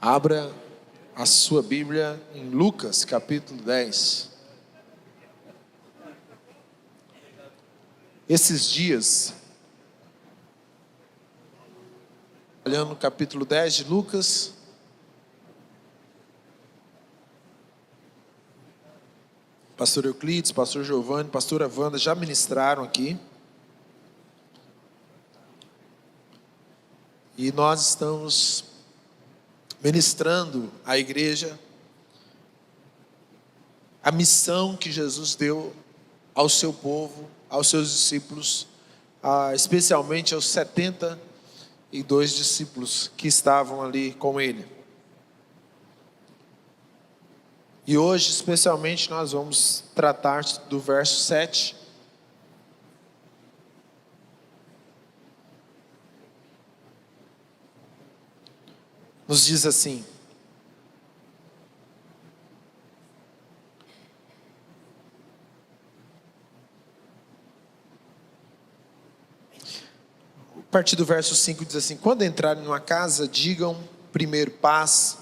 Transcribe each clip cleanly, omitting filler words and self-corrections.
Abra a sua Bíblia em Lucas capítulo 10. Esses dias, olhando no capítulo 10 de Lucas, pastor Euclides, pastor Giovanni, pastora Wanda já ministraram aqui. E nós estamos ministrando à igreja a missão que Jesus deu ao seu povo, aos seus discípulos, especialmente aos 72 discípulos que estavam ali com ele. E hoje, especialmente, nós vamos tratar do verso 7. Nos diz assim: a partir do verso 5 diz assim: quando entrarem numa casa, digam primeiro paz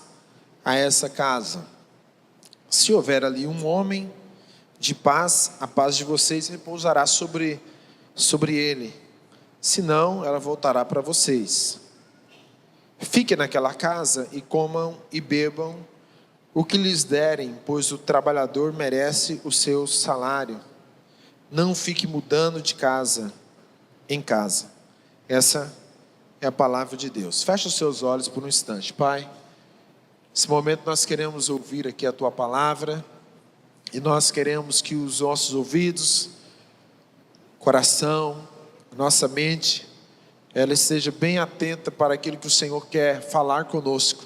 a essa casa. Se houver ali um homem de paz, a paz de vocês repousará sobre ele. Senão, ela voltará para vocês. Fiquem naquela casa e comam e bebam o que lhes derem, pois o trabalhador merece o seu salário. Não fique mudando de casa em casa. Essa é a palavra de Deus. Fecha os seus olhos por um instante. Pai, nesse momento nós queremos ouvir aqui a Tua palavra, e nós queremos que os nossos ouvidos, coração, nossa mente, ela esteja bem atenta para aquilo que o Senhor quer falar conosco.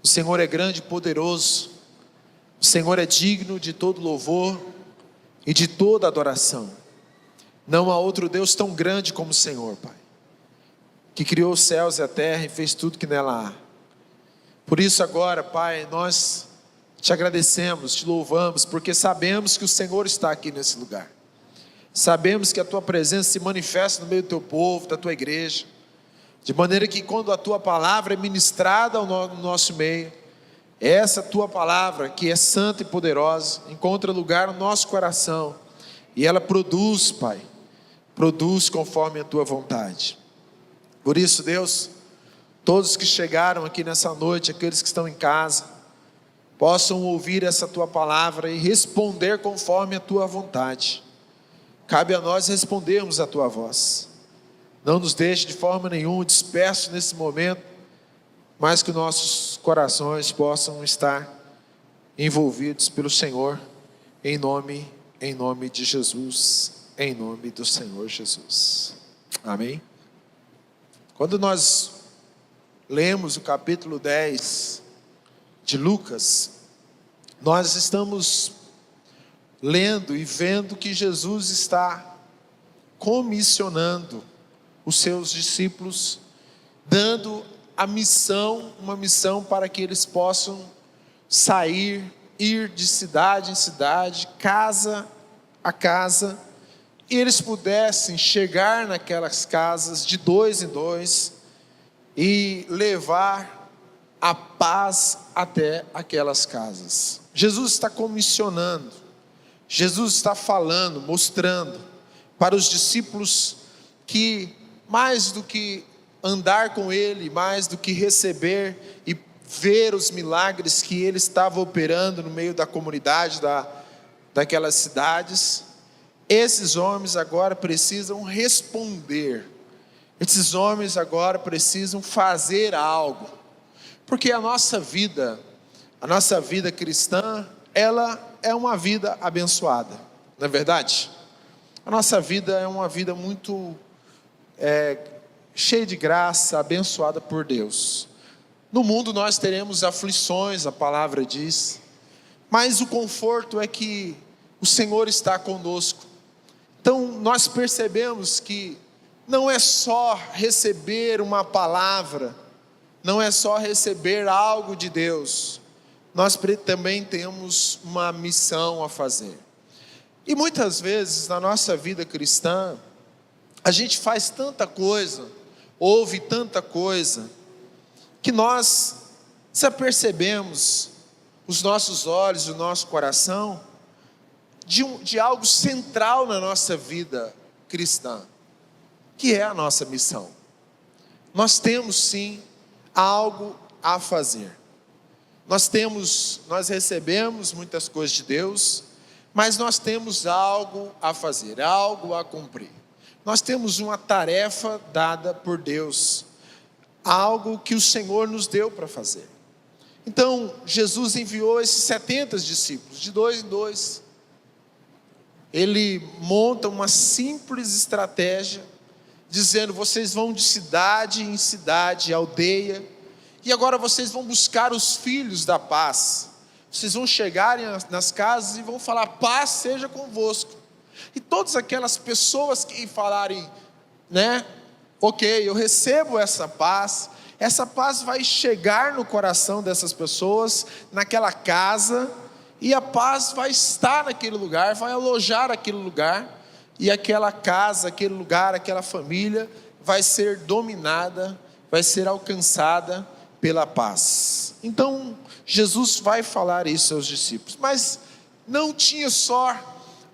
O Senhor é grande e poderoso, o Senhor é digno de todo louvor e de toda adoração. Não há outro Deus tão grande como o Senhor, Pai, que criou os céus e a terra e fez tudo que nela há. Por isso agora, Pai, nós te agradecemos, te louvamos, porque sabemos que o Senhor está aqui nesse lugar. Sabemos que a Tua presença se manifesta no meio do Teu povo, da Tua igreja, de maneira que quando a Tua palavra é ministrada no nosso meio, essa Tua palavra, que é santa e poderosa, encontra lugar no nosso coração, e ela produz, Pai, produz conforme a Tua vontade. Por isso, Deus, todos que chegaram aqui nessa noite, aqueles que estão em casa, possam ouvir essa Tua palavra e responder conforme a Tua vontade. Cabe a nós respondermos a Tua voz. Não nos deixe de forma nenhuma dispersos nesse momento, mas que nossos corações possam estar envolvidos pelo Senhor, em nome de Jesus, em nome do Senhor Jesus. Amém? Quando nós lemos o capítulo 10 de Lucas, nós estamos lendo e vendo que Jesus está comissionando os seus discípulos, dando a missão, uma missão para que eles possam sair, ir de cidade em cidade, casa a casa, e eles pudessem chegar naquelas casas de dois em dois e levar a paz até aquelas casas. Jesus está comissionando, Jesus está falando, mostrando para os discípulos que mais do que andar com Ele, mais do que receber e ver os milagres que Ele estava operando no meio da comunidade, daquelas cidades, esses homens agora precisam responder, esses homens agora precisam fazer algo, porque a nossa vida cristã, ela é uma vida abençoada, não é verdade? A nossa vida é uma vida muito cheia de graça, abençoada por Deus. No mundo nós teremos aflições, a palavra diz, mas o conforto é que o Senhor está conosco. Então nós percebemos que não é só receber uma palavra, não é só receber algo de Deus, nós também temos uma missão a fazer. E muitas vezes na nossa vida cristã, a gente faz tanta coisa, ouve tanta coisa, que nós Se percebemos os nossos olhos, o nosso coração, de algo central na nossa vida cristã, que é a nossa missão. Nós temos sim algo a fazer. Nós recebemos muitas coisas de Deus, mas nós temos algo a fazer, algo a cumprir. Nós temos uma tarefa dada por Deus, algo que o Senhor nos deu para fazer. Então, Jesus enviou esses 70 discípulos, de 2 em 2. Ele monta uma simples estratégia, dizendo: vocês vão de cidade em cidade, aldeia, e agora vocês vão buscar os filhos da paz. Vocês vão chegar nas casas e vão falar: paz seja convosco. E todas aquelas pessoas que falarem, ok, eu recebo essa paz vai chegar no coração dessas pessoas, naquela casa, e a paz vai estar naquele lugar, vai alojar aquele lugar, e aquela casa, aquele lugar, aquela família vai ser dominada, vai ser alcançada pela paz. Então Jesus vai falar isso aos discípulos, mas não tinha só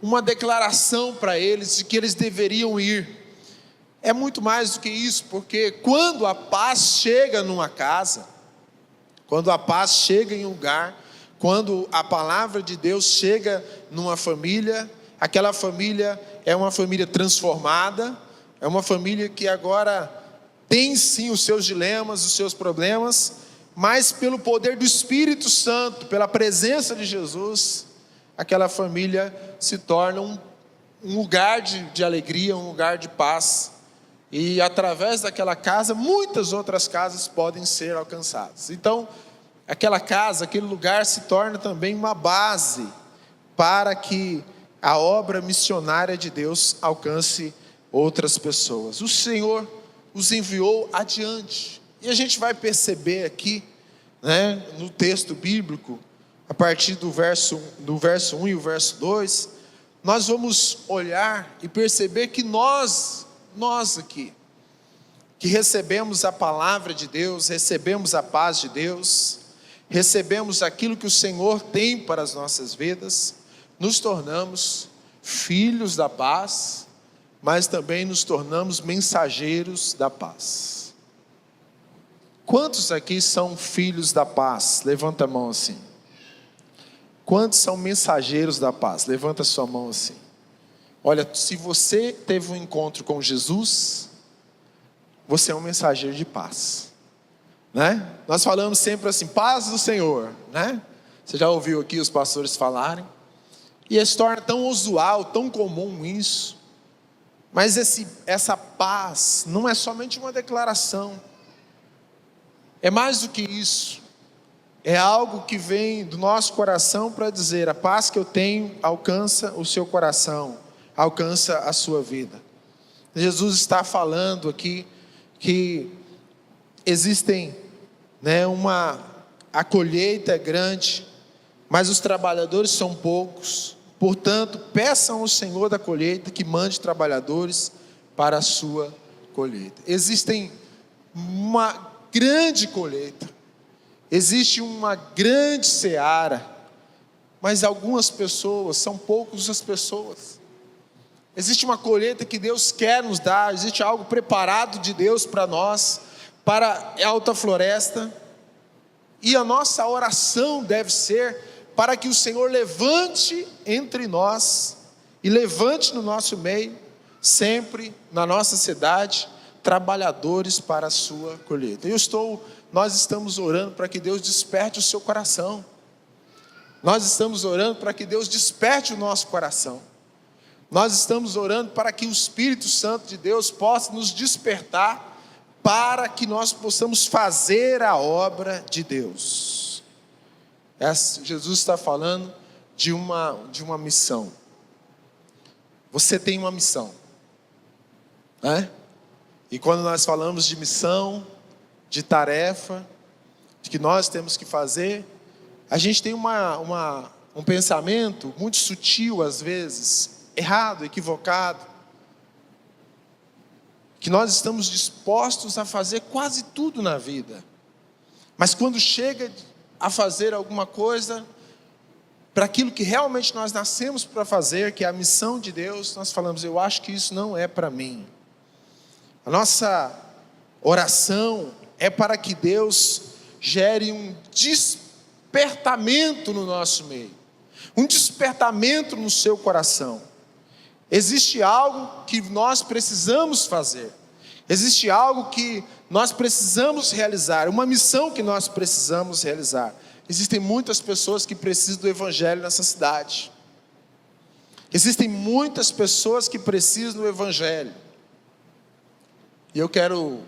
uma declaração para eles de que eles deveriam ir. É muito mais do que isso, porque quando a paz chega numa casa, quando a paz chega em um lugar, quando a palavra de Deus chega numa família, aquela família é uma família transformada, é uma família que agora tem sim os seus dilemas, os seus problemas, mas pelo poder do Espírito Santo, pela presença de Jesus, aquela família se torna um lugar de alegria, um lugar de paz. E através daquela casa, muitas outras casas podem ser alcançadas. Então, aquela casa, aquele lugar se torna também uma base para que a obra missionária de Deus alcance outras pessoas. O Senhor os enviou adiante. E a gente vai perceber aqui, no texto bíblico, a partir do verso 1 e o verso 2, nós vamos olhar e perceber que nós aqui, que recebemos a palavra de Deus, recebemos a paz de Deus, recebemos aquilo que o Senhor tem para as nossas vidas, nos tornamos filhos da paz, mas também nos tornamos mensageiros da paz. Quantos aqui são filhos da paz? Levanta a mão assim. Quantos são mensageiros da paz? Levanta a sua mão assim. Olha, se você teve um encontro com Jesus, você é um mensageiro de paz, Nós falamos sempre assim: paz do Senhor, Você já ouviu aqui os pastores falarem, e se torna tão usual, tão comum isso, mas essa paz não é somente uma declaração, é mais do que isso, é algo que vem do nosso coração para dizer: a paz que eu tenho alcança o seu coração, alcança a sua vida. Jesus está falando aqui que existem, a colheita é grande, mas os trabalhadores são poucos. Portanto, peçam ao Senhor da colheita que mande trabalhadores para a sua colheita. Existe uma grande colheita, existe uma grande seara, mas algumas pessoas, são poucas as pessoas. Existe uma colheita que Deus quer nos dar, existe algo preparado de Deus para nós, para a alta floresta, e a nossa oração deve ser para que o Senhor levante entre nós, e levante no nosso meio, sempre na nossa cidade, trabalhadores para a sua colheita. Nós estamos orando para que Deus desperte o seu coração, nós estamos orando para que Deus desperte o nosso coração, nós estamos orando para que o Espírito Santo de Deus possa nos despertar, para que nós possamos fazer a obra de Deus. Jesus está falando de uma missão. Você tem uma missão, E quando nós falamos de missão, de tarefa, de que nós temos que fazer, a gente tem um pensamento muito sutil às vezes, errado, equivocado, que nós estamos dispostos a fazer quase tudo na vida, Mas quando chega a fazer alguma coisa para aquilo que realmente nós nascemos para fazer, que é a missão de Deus, nós falamos: eu acho que isso não é para mim. A nossa oração é para que Deus gere um despertamento no nosso meio, um despertamento no seu coração. Existe algo que nós precisamos fazer, existe algo que nós precisamos realizar, uma missão que nós precisamos realizar. Existem muitas pessoas que precisam do Evangelho nessa cidade. Existem muitas pessoas que precisam do Evangelho. E eu quero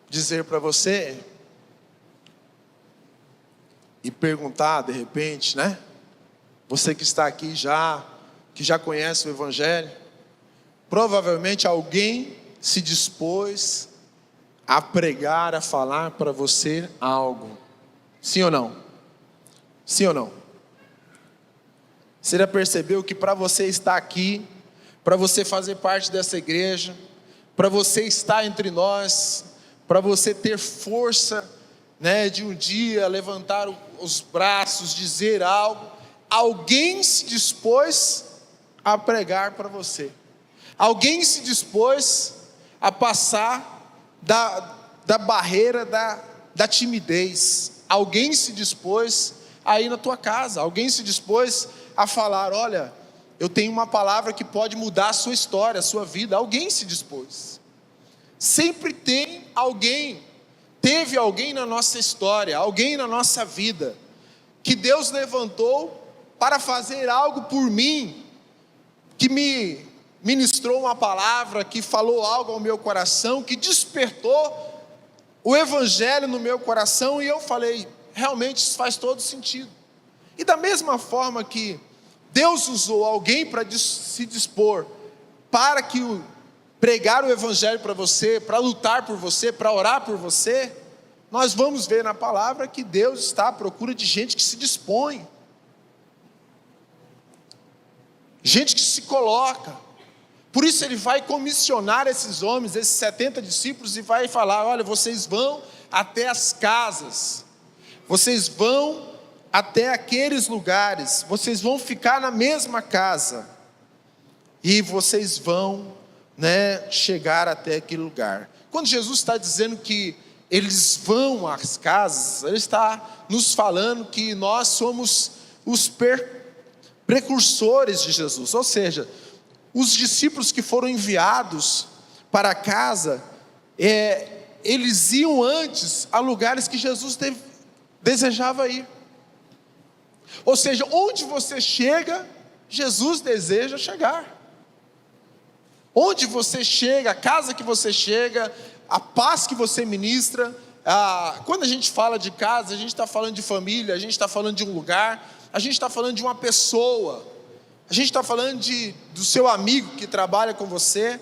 dizer para você, e perguntar de repente, né? Você que está aqui que já conhece o Evangelho, provavelmente alguém se dispôs a pregar, a falar para você algo. Sim ou não? Sim ou não? Você já percebeu que para você estar aqui, para você fazer parte dessa igreja, para você estar entre nós, para você ter força, né, de um dia levantar os braços, dizer algo, alguém se dispôs a pregar para você. Alguém se dispôs a passar da barreira da timidez. Alguém se dispôs a ir na tua casa. Alguém se dispôs a falar: olha, eu tenho uma palavra que pode mudar a sua história, a sua vida. Alguém se dispôs. Sempre tem alguém. Teve alguém na nossa história, alguém na nossa vida, que Deus levantou para fazer algo por mim, que me ministrou uma palavra, que falou algo ao meu coração, que despertou o Evangelho no meu coração, e eu falei: realmente isso faz todo sentido. E da mesma forma que Deus usou alguém para se dispor, para que pregar o Evangelho para você, para lutar por você, para orar por você, nós vamos ver na palavra que Deus está à procura de gente que se dispõe, gente que se coloca. Por isso Ele vai comissionar esses homens, esses 70 discípulos, e vai falar: olha, vocês vão até as casas, vocês vão até aqueles lugares, vocês vão ficar na mesma casa, e vocês vão, né, chegar até aquele lugar. Quando Jesus está dizendo que eles vão às casas, Ele está nos falando que nós somos os precursores de Jesus, ou seja, os discípulos que foram enviados para casa, eles iam antes a lugares que Jesus desejava ir. Ou seja, onde você chega, Jesus deseja chegar. Onde você chega, a casa que você chega, a paz que você ministra. Quando a gente fala de casa, a gente está falando de família, a gente está falando de um lugar, a gente está falando de uma pessoa, a gente está falando do seu amigo que trabalha com você.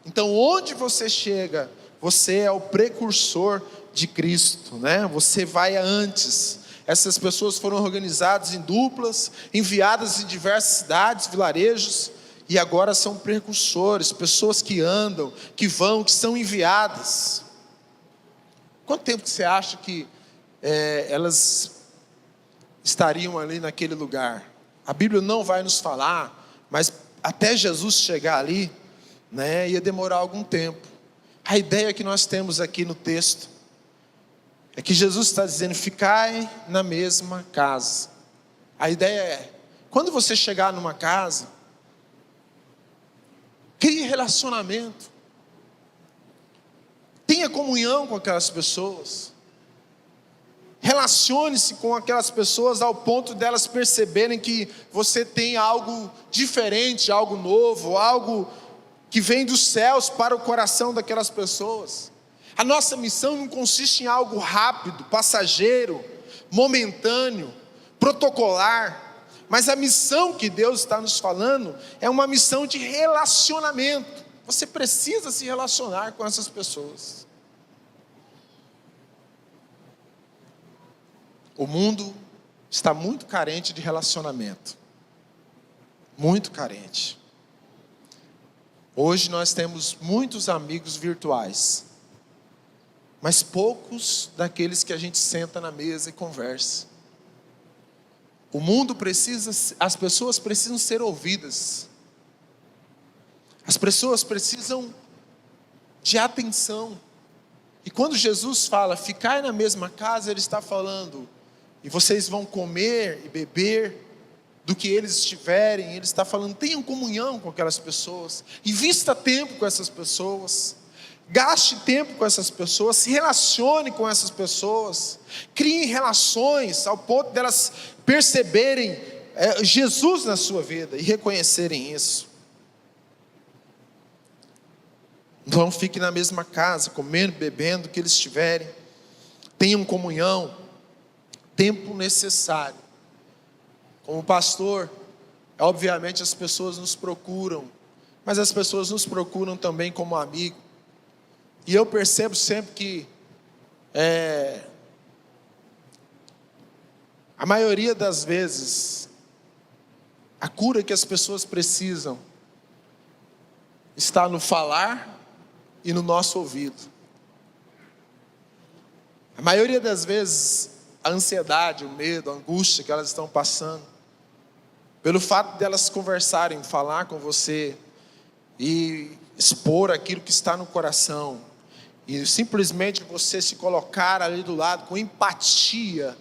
Então, onde você chega, você é o precursor de Cristo, né? Você vai antes. Essas pessoas foram organizadas em duplas, enviadas em diversas cidades, vilarejos, e agora são precursores, pessoas que andam, que vão, que são enviadas. Quanto tempo que você acha que elas estariam ali naquele lugar? A Bíblia não vai nos falar, mas até Jesus chegar ali, né, ia demorar algum tempo. A ideia que nós temos aqui no texto é que Jesus está dizendo: ficai na mesma casa. A ideia é, quando você chegar numa casa, crie relacionamento, tenha comunhão com aquelas pessoas, relacione-se com aquelas pessoas ao ponto delas perceberem que você tem algo diferente, algo novo, algo que vem dos céus para o coração daquelas pessoas. A nossa missão não consiste em algo rápido, passageiro, momentâneo, protocolar, mas a missão que Deus está nos falando é uma missão de relacionamento. Você precisa se relacionar com essas pessoas. O mundo está muito carente de relacionamento. Muito carente. Hoje nós temos muitos amigos virtuais. mas poucos daqueles que a gente senta na mesa e conversa. O mundo precisa, as pessoas precisam ser ouvidas. As pessoas precisam de atenção. E quando Jesus fala, ficai na mesma casa, Ele está falando, e vocês vão comer e beber do que eles estiverem. Ele está falando, tenham comunhão com aquelas pessoas, invista tempo com essas pessoas, gaste tempo com essas pessoas, se relacione com essas pessoas, crie relações ao ponto delas perceberem Jesus na sua vida e reconhecerem isso. Não fique na mesma casa, comendo, bebendo, o que eles estiverem. Tenham comunhão, tempo necessário. Como pastor, obviamente as pessoas nos procuram, mas as pessoas nos procuram também como amigo. E eu percebo sempre que a maioria das vezes, a cura que as pessoas precisam está no falar e no nosso ouvido. A maioria das vezes, a ansiedade, o medo, a angústia que elas estão passando, pelo fato de elas conversarem, falar com você e expor aquilo que está no coração, e simplesmente você se colocar ali do lado com empatia,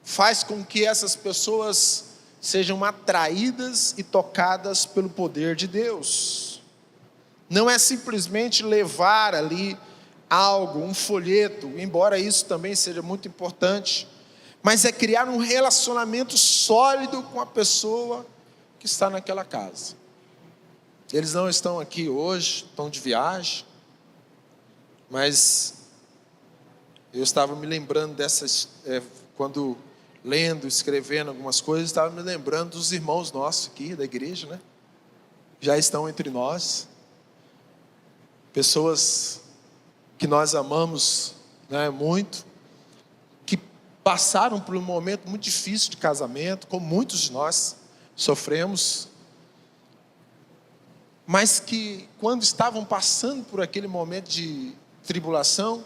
faz com que essas pessoas sejam atraídas e tocadas pelo poder de Deus. Não é simplesmente levar ali algo, um folheto, embora isso também seja muito importante, mas é criar um relacionamento sólido com a pessoa que está naquela casa. Eles não estão aqui hoje, estão de viagem, mas eu estava me lembrando dessas, quando lendo, escrevendo algumas coisas, estava me lembrando dos irmãos nossos aqui da igreja, né? Já estão entre nós. Pessoas que nós amamos, né, muito, que passaram por um momento muito difícil de casamento, como muitos de nós sofremos, mas que quando estavam passando por aquele momento de tribulação,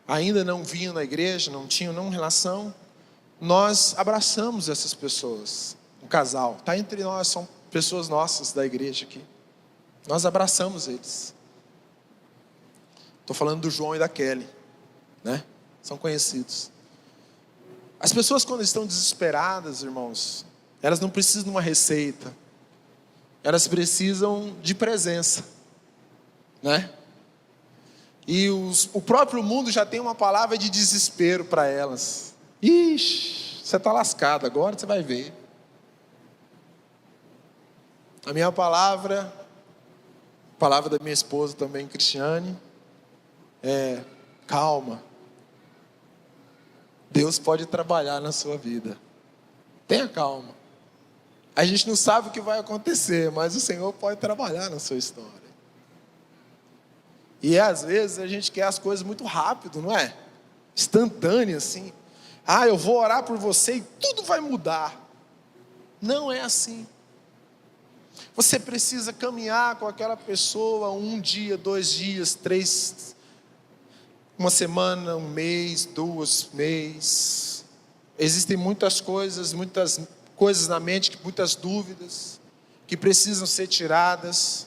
ainda não vinham na igreja, não tinham nenhuma relação, nós abraçamos essas pessoas, um casal, está entre nós, são pessoas nossas da igreja aqui, nós abraçamos eles. Estou falando do João e da Kelly, né? São conhecidos. As pessoas, quando estão desesperadas, irmãos, elas não precisam de uma receita, elas precisam de presença, né? E o próprio mundo já tem uma palavra de desespero para elas. Ixi, você está lascado, agora você vai ver. A minha palavra da minha esposa também, Cristiane, calma. Deus pode trabalhar na sua vida. Tenha calma. A gente não sabe o que vai acontecer, mas o Senhor pode trabalhar na sua história. E às vezes a gente quer as coisas muito rápido, não é? Instantâneo assim. Eu vou orar por você e tudo vai mudar. Não é assim. Você precisa caminhar com aquela pessoa 1 dia, 2 dias, 3, uma semana, 1 mês, 2 meses. Existem muitas coisas na mente, muitas dúvidas que precisam ser tiradas.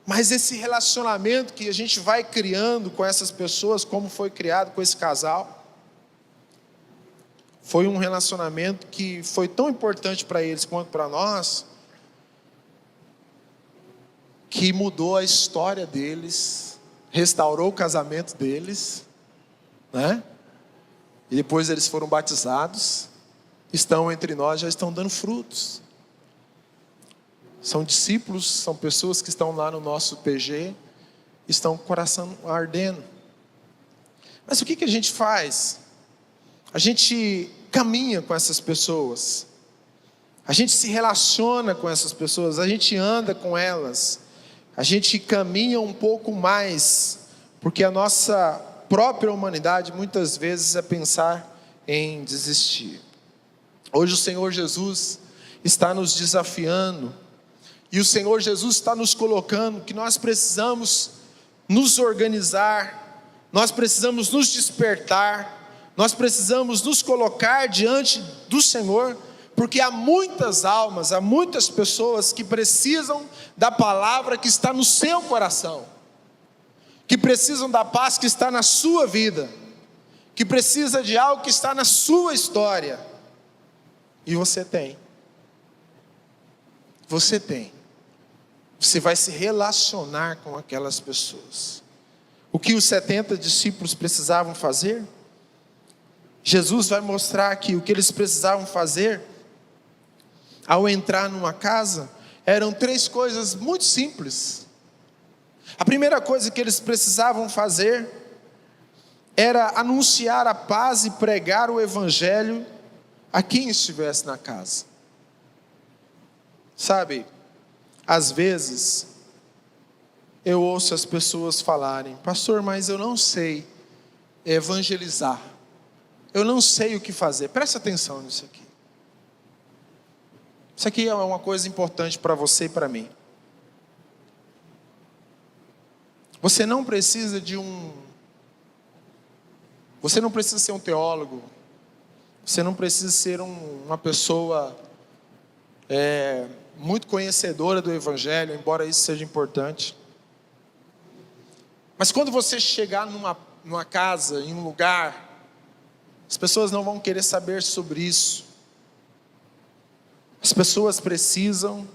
Mas esse relacionamento que a gente vai criando com essas pessoas, como foi criado com esse casal, foi um relacionamento que foi tão importante para eles quanto para nós, que mudou a história deles, restaurou o casamento deles, né? E depois eles foram batizados, estão entre nós, já estão dando frutos. São discípulos, são pessoas que estão lá no nosso PG, estão com o coração ardendo. Mas o que a gente faz? A gente caminha com essas pessoas, a gente se relaciona com essas pessoas, a gente anda com elas, a gente caminha um pouco mais, porque a nossa própria humanidade muitas vezes é pensar em desistir. Hoje o Senhor Jesus está nos desafiando, e o Senhor Jesus está nos colocando que nós precisamos nos organizar nós precisamos nos despertar, nós precisamos nos colocar diante do Senhor, porque há muitas almas, há muitas pessoas que precisam da palavra que está no seu coração, que precisam da paz que está na sua vida, que precisa de algo que está na sua história, e você tem. Você tem. Você vai se relacionar com aquelas pessoas. O que os 70 discípulos precisavam fazer? Jesus vai mostrar aqui o que eles precisavam fazer. Ao entrar numa casa, eram 3 coisas muito simples. A primeira coisa que eles precisavam fazer era anunciar a paz e pregar o evangelho a quem estivesse na casa. Sabe, às vezes eu ouço as pessoas falarem: pastor, mas eu não sei evangelizar, eu não sei o que fazer. Presta atenção nisso aqui. Isso aqui é uma coisa importante para você e para mim. Você não precisa Você não precisa ser um teólogo. Você não precisa ser uma pessoa muito conhecedora do Evangelho, embora isso seja importante. Mas quando você chegar numa casa, em um lugar, as pessoas não vão querer saber sobre isso. As pessoas precisam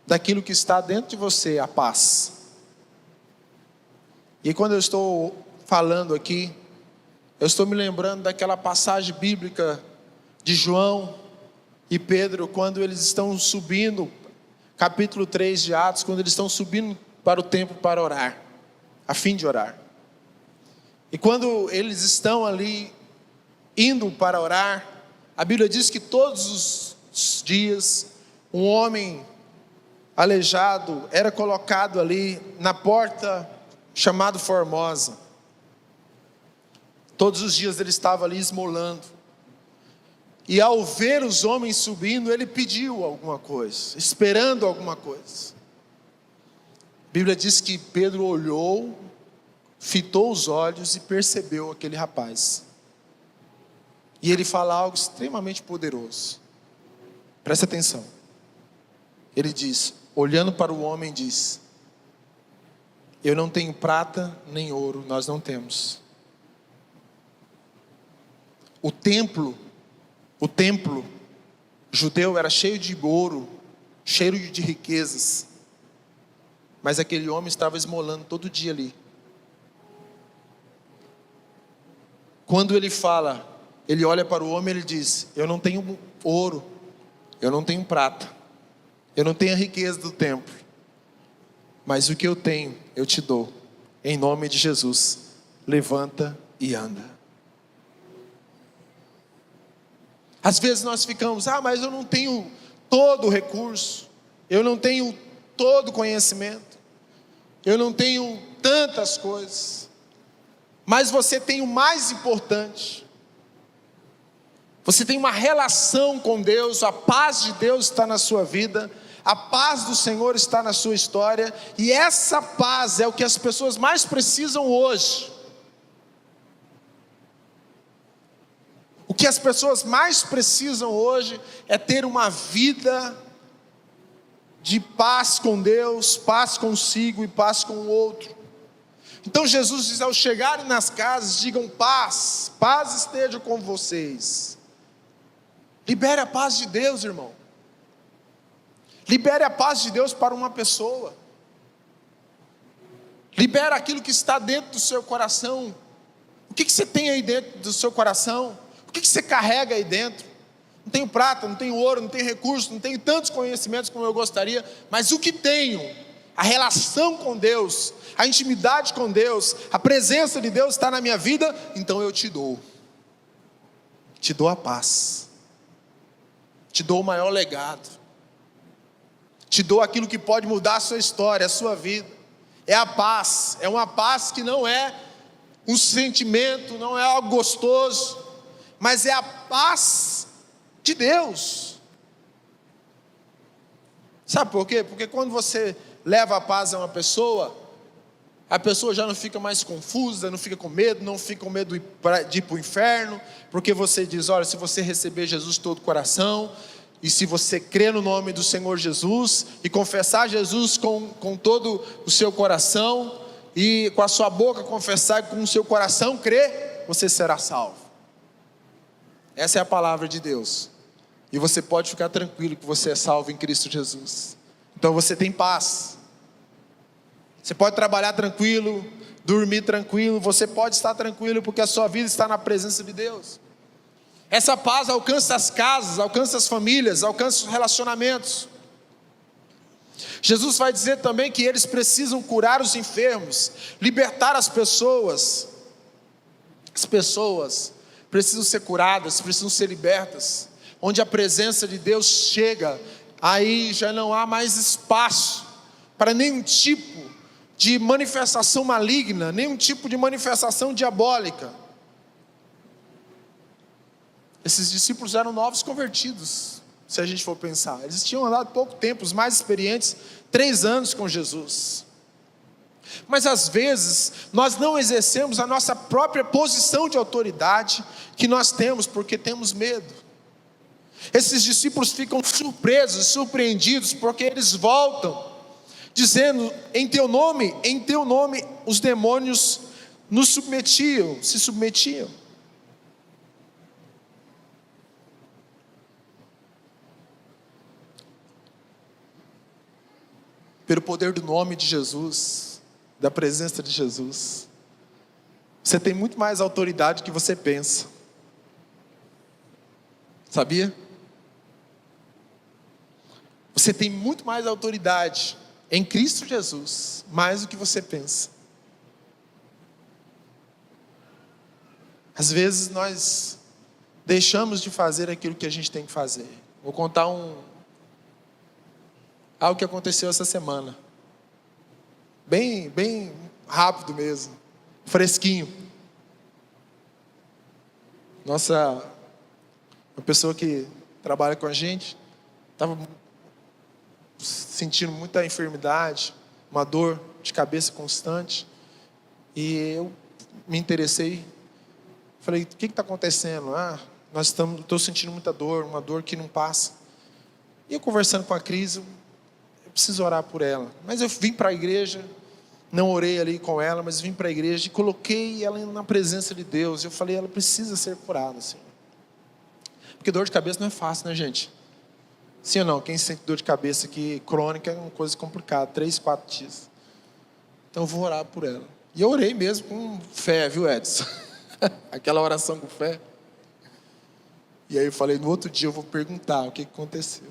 daquilo que está dentro de você, a paz. E quando eu estou falando aqui, eu estou me lembrando daquela passagem bíblica de João e Pedro, quando eles estão subindo, capítulo 3 de Atos, quando eles estão subindo para o templo para orar, a fim de orar. E quando eles estão ali, indo para orar, a Bíblia diz que todos os dias, um homem aleijado era colocado ali na porta chamada Formosa. Todos os dias ele estava ali esmolando. E ao ver os homens subindo, ele pediu alguma coisa, esperando alguma coisa. A Bíblia diz que Pedro olhou, fitou os olhos e percebeu aquele rapaz. E ele fala algo extremamente poderoso. Presta atenção. Ele diz, olhando para o homem, diz: eu não tenho prata nem ouro, nós não temos. O templo judeu era cheio de ouro, cheio de riquezas. Mas aquele homem estava esmolando todo dia ali. Quando ele fala, ele olha para o homem e ele diz: eu não tenho ouro, eu não tenho prata, eu não tenho a riqueza do templo, mas o que eu tenho, eu te dou. Em nome de Jesus, levanta e anda. Às vezes nós ficamos: mas eu não tenho todo o recurso, eu não tenho todo o conhecimento, eu não tenho tantas coisas. Mas você tem o mais importante. Você tem uma relação com Deus, a paz de Deus está na sua vida, a paz do Senhor está na sua história, e essa paz é o que as pessoas mais precisam hoje. O que as pessoas mais precisam hoje é ter uma vida de paz com Deus, paz consigo e paz com o outro. Então Jesus diz: ao chegarem nas casas, digam paz, paz esteja com vocês. Libere a paz de Deus, irmão. Libere a paz de Deus para uma pessoa. Libere aquilo que está dentro do seu coração. O que você tem aí dentro do seu coração? O que você carrega aí dentro? Não tenho prata, não tenho ouro, não tenho recurso, não tenho tantos conhecimentos como eu gostaria, mas o que tenho, a relação com Deus, a intimidade com Deus, a presença de Deus está na minha vida, então eu te dou a paz, te dou o maior legado, te dou aquilo que pode mudar a sua história, a sua vida. É a paz, é uma paz que não é um sentimento, não é algo gostoso, mas é a paz de Deus. Sabe por quê? Porque quando você leva a paz a uma pessoa, a pessoa já não fica mais confusa, não fica com medo, não fica com medo de ir para o inferno, porque você diz, olha, se você receber Jesus de todo o coração, e se você crer no nome do Senhor Jesus, e confessar Jesus com todo o seu coração, e com a sua boca confessar, e com o seu coração crer, você será salvo. Essa é a palavra de Deus, e você pode ficar tranquilo que você é salvo em Cristo Jesus. Então você tem paz, você pode trabalhar tranquilo, dormir tranquilo, você pode estar tranquilo, porque a sua vida está na presença de Deus. Essa paz alcança as casas, alcança as famílias, alcança os relacionamentos. Jesus vai dizer também que eles precisam curar os enfermos, libertar as pessoas. As pessoas precisam ser curadas, precisam ser libertas. Onde a presença de Deus chega, aí já não há mais espaço para nenhum tipo de manifestação maligna, nenhum tipo de manifestação diabólica. Esses discípulos eram novos convertidos, se a gente for pensar. Eles tinham andado pouco tempo, os mais experientes, 3 anos com Jesus. Mas às vezes, nós não exercemos a nossa própria posição de autoridade que nós temos, porque temos medo. Esses discípulos ficam surpresos, surpreendidos, porque eles voltam, dizendo, em teu nome, os demônios se submetiam. Pelo poder do nome de Jesus, da presença de Jesus, você tem muito mais autoridade do que você pensa. Sabia? Você tem muito mais autoridade em Cristo Jesus, mais do que você pensa. Às vezes nós deixamos de fazer aquilo que a gente tem que fazer. Vou contar algo que aconteceu essa semana. Bem rápido mesmo. Fresquinho. Uma pessoa que trabalha com a gente, estava sentindo muita enfermidade, uma dor de cabeça constante. E eu me interessei. Falei, o que está acontecendo? Estou sentindo muita dor, uma dor que não passa. E eu conversando com a Cris, eu preciso orar por ela. Mas eu vim para a igreja, não orei ali com ela, mas vim para a igreja e coloquei ela na presença de Deus. Eu falei, ela precisa ser curada, Senhor. Porque dor de cabeça não é fácil, né, gente? Sim ou não? Quem sente dor de cabeça aqui, crônica, é uma coisa complicada, 3, 4 dias. Então eu vou orar por ela. E eu orei mesmo com fé, viu, Edson? Aquela oração com fé. E aí eu falei, no outro dia eu vou perguntar o que aconteceu.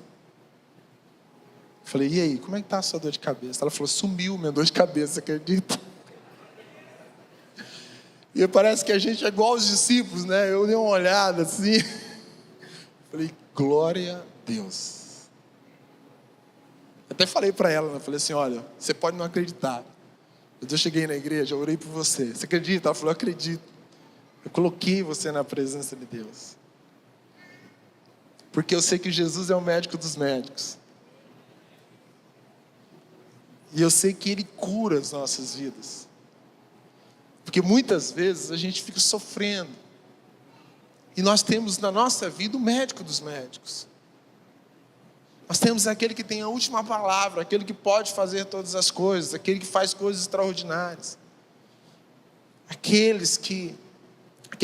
Falei, e aí, como é que está a sua dor de cabeça? Ela falou, sumiu minha dor de cabeça, acredita? E parece que a gente é igual aos discípulos, né? Eu dei uma olhada assim. Falei, glória a Deus. Até falei para ela, né? Falei assim, olha, você pode não acreditar. Eu cheguei na igreja, eu orei por você. Você acredita? Ela falou, eu acredito. Eu coloquei você na presença de Deus. Porque eu sei que Jesus é o médico dos médicos. E eu sei que Ele cura as nossas vidas. Porque muitas vezes a gente fica sofrendo. E nós temos na nossa vida o médico dos médicos. Nós temos aquele que tem a última palavra, aquele que pode fazer todas as coisas, aquele que faz coisas extraordinárias. Aquele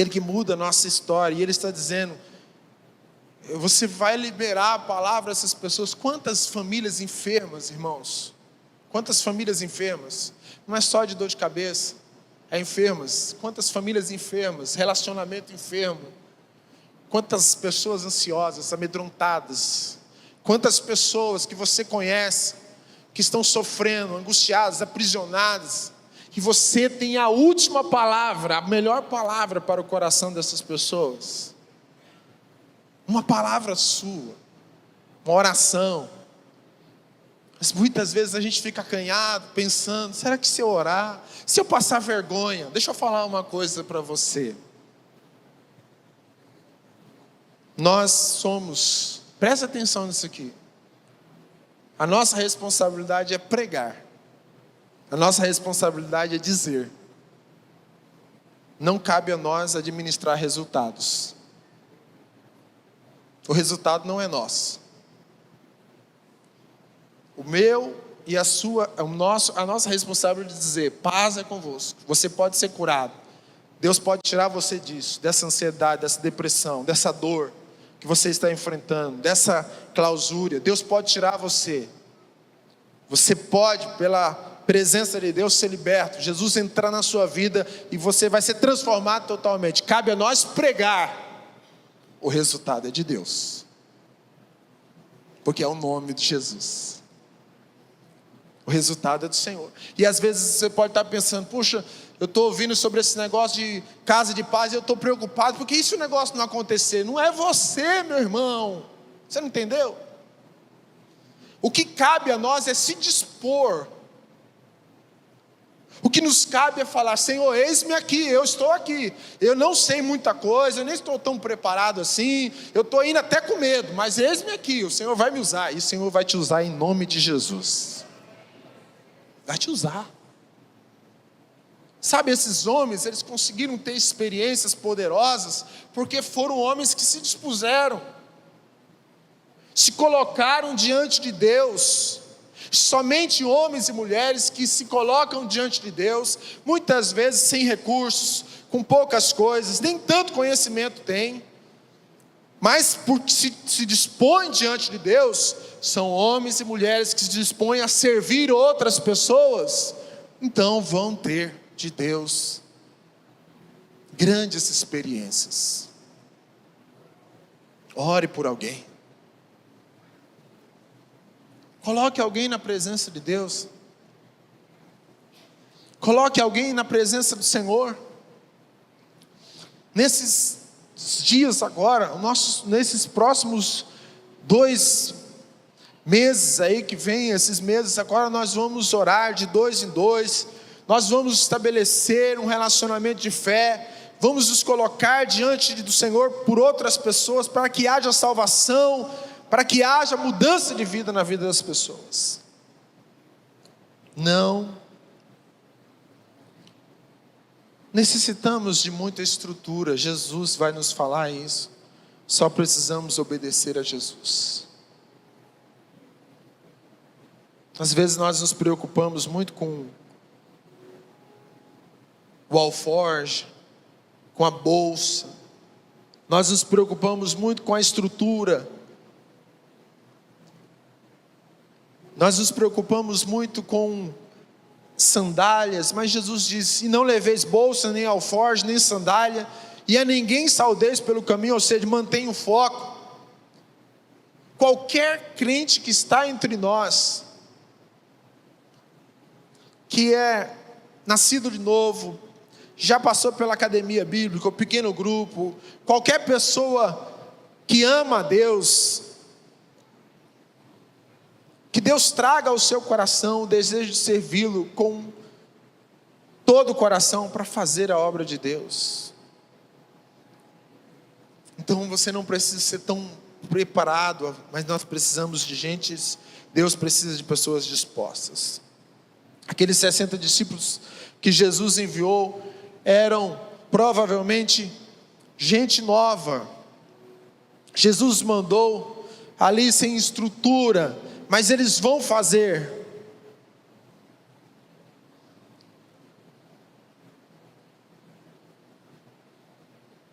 que muda a nossa história. E Ele está dizendo, você vai liberar a palavra a essas pessoas. Quantas famílias enfermas, irmãos? Quantas famílias enfermas? Não é só de dor de cabeça, é enfermas. Quantas famílias enfermas, relacionamento enfermo. Quantas pessoas ansiosas, amedrontadas. Quantas pessoas que você conhece, que estão sofrendo, angustiadas, aprisionadas. E você tem a última palavra, a melhor palavra para o coração dessas pessoas. Uma palavra sua, uma oração. Mas muitas vezes a gente fica acanhado, pensando, será que se eu orar, se eu passar vergonha? Deixa eu falar uma coisa para você. Nós somos, presta atenção nisso aqui. A nossa responsabilidade é pregar. A nossa responsabilidade é dizer. Não cabe a nós administrar resultados. O resultado não é nosso. O meu e a nossa responsabilidade é dizer: paz é convosco. Você pode ser curado. Deus pode tirar você disso, dessa ansiedade, dessa depressão, dessa dor que você está enfrentando, dessa clausura. Deus pode tirar você. Você pode, pela presença de Deus, ser liberto. Jesus entrar na sua vida e você vai ser transformado totalmente. Cabe a nós pregar. O resultado é de Deus, porque é o nome de Jesus. O resultado é do Senhor. E às vezes você pode estar pensando: puxa, eu estou ouvindo sobre esse negócio de casa de paz e eu estou preocupado, porque e se o negócio não acontecer? Não é você, meu irmão. Você não entendeu? O que cabe a nós é se dispor. O que nos cabe é falar: Senhor, eis-me aqui, eu estou aqui. Eu não sei muita coisa, eu nem estou tão preparado assim, eu estou indo até com medo, mas eis-me aqui, o Senhor vai me usar. E o Senhor vai te usar em nome de Jesus. Vai te usar. Sabe, esses homens, eles conseguiram ter experiências poderosas, porque foram homens que se dispuseram, se colocaram diante de Deus. Somente homens e mulheres que se colocam diante de Deus, muitas vezes sem recursos, com poucas coisas, nem tanto conhecimento têm, mas porque se dispõem diante de Deus, são homens e mulheres que se dispõem a servir outras pessoas, então vão ter de Deus grandes experiências. Ore por alguém. Coloque alguém na presença de Deus. Coloque alguém na presença do Senhor. Nesses dias agora, nesses próximos 2 meses aí que vem, esses meses agora, nós vamos orar de 2 em 2. Nós vamos estabelecer um relacionamento de fé. Vamos nos colocar diante do Senhor por outras pessoas, para que haja salvação, para que haja mudança de vida na vida das pessoas. Não necessitamos de muita estrutura. Jesus vai nos falar isso. Só precisamos obedecer a Jesus. Às vezes nós nos preocupamos muito com o alforje, com a bolsa. Nós nos preocupamos muito com a estrutura. Nós nos preocupamos muito com sandálias, mas Jesus diz: e não leveis bolsa, nem alforje, nem sandália, e a ninguém saudeis pelo caminho, ou seja, mantenha o foco. Qualquer crente que está entre nós, que é nascido de novo, já passou pela academia bíblica, o pequeno grupo, qualquer pessoa que ama a Deus, que Deus traga ao seu coração o desejo de servi-lo com todo o coração para fazer a obra de Deus. Então você não precisa ser tão preparado, mas nós precisamos de gente. Deus precisa de pessoas dispostas. Aqueles 60 discípulos que Jesus enviou eram provavelmente gente nova. Jesus mandou ali sem estrutura, mas eles vão fazer.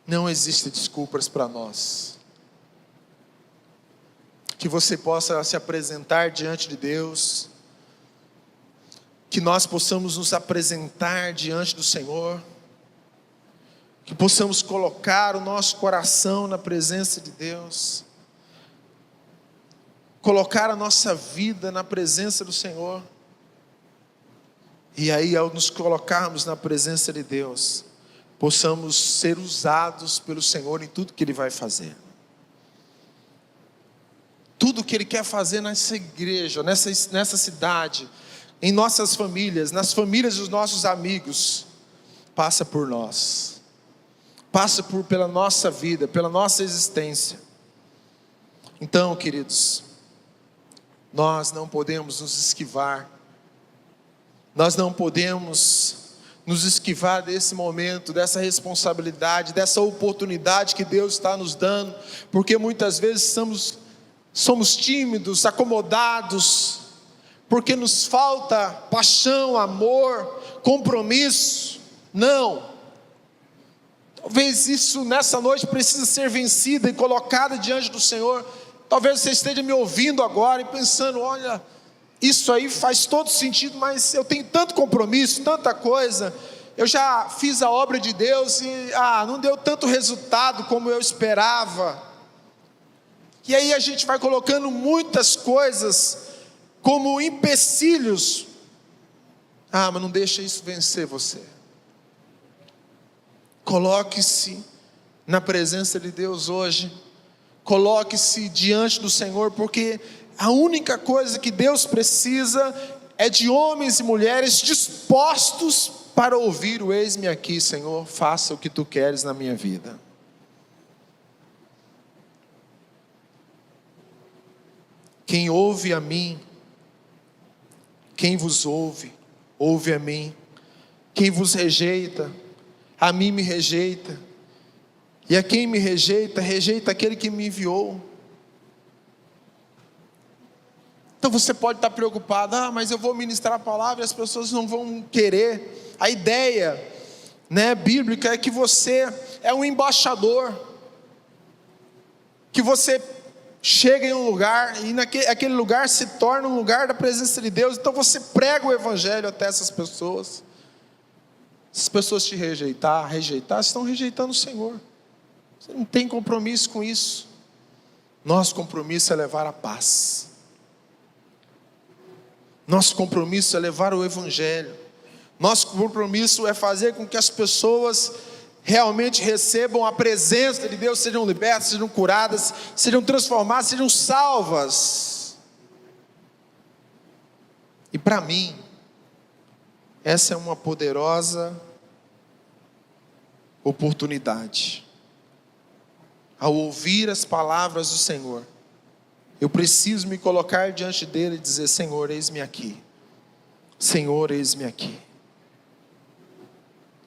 Não existe desculpas para nós. Que você possa se apresentar diante de Deus, que nós possamos nos apresentar diante do Senhor, que possamos colocar o nosso coração na presença de Deus, colocar a nossa vida na presença do Senhor, e aí, ao nos colocarmos na presença de Deus, possamos ser usados pelo Senhor em tudo que Ele vai fazer. Tudo que Ele quer fazer nessa igreja, nessa cidade, em nossas famílias, nas famílias dos nossos amigos, passa por nós, passa pela nossa vida, pela nossa existência. Então, queridos, nós não podemos nos esquivar Nós não podemos nos esquivar desse momento, dessa responsabilidade, dessa oportunidade que Deus está nos dando, porque muitas vezes somos tímidos, acomodados, porque nos falta paixão, amor, compromisso. Não. Talvez isso nessa noite precisa ser vencido e colocado diante do Senhor. Talvez você esteja me ouvindo agora e pensando: olha, isso aí faz todo sentido, mas eu tenho tanto compromisso, tanta coisa, eu já fiz a obra de Deus e não deu tanto resultado como eu esperava. E aí a gente vai colocando muitas coisas como empecilhos. Mas não deixa isso vencer você. Coloque-se na presença de Deus hoje. Coloque-se diante do Senhor, porque a única coisa que Deus precisa é de homens e mulheres dispostos para ouvir o eis-me aqui, Senhor, faça o que tu queres na minha vida. Quem ouve a mim, quem vos ouve, ouve a mim. Quem vos rejeita, a mim me rejeita. E a quem me rejeita, rejeita aquele que me enviou. Então você pode estar preocupado: mas eu vou ministrar a palavra e as pessoas não vão querer. A ideia, bíblica é que você é um embaixador, que você chega em um lugar e aquele lugar se torna um lugar da presença de Deus. Então você prega o evangelho até essas pessoas. Se as pessoas te rejeitar, estão rejeitando o Senhor. Você não tem compromisso com isso. Nosso compromisso é levar a paz. Nosso compromisso é levar o evangelho. Nosso compromisso é fazer com que as pessoas realmente recebam a presença de Deus, sejam libertas, sejam curadas, sejam transformadas, sejam salvas. E para mim, essa é uma poderosa oportunidade. Ao ouvir as palavras do Senhor, eu preciso me colocar diante dele e dizer: Senhor, eis-me aqui. Senhor, eis-me aqui.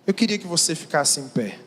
Eu queria que você ficasse em pé.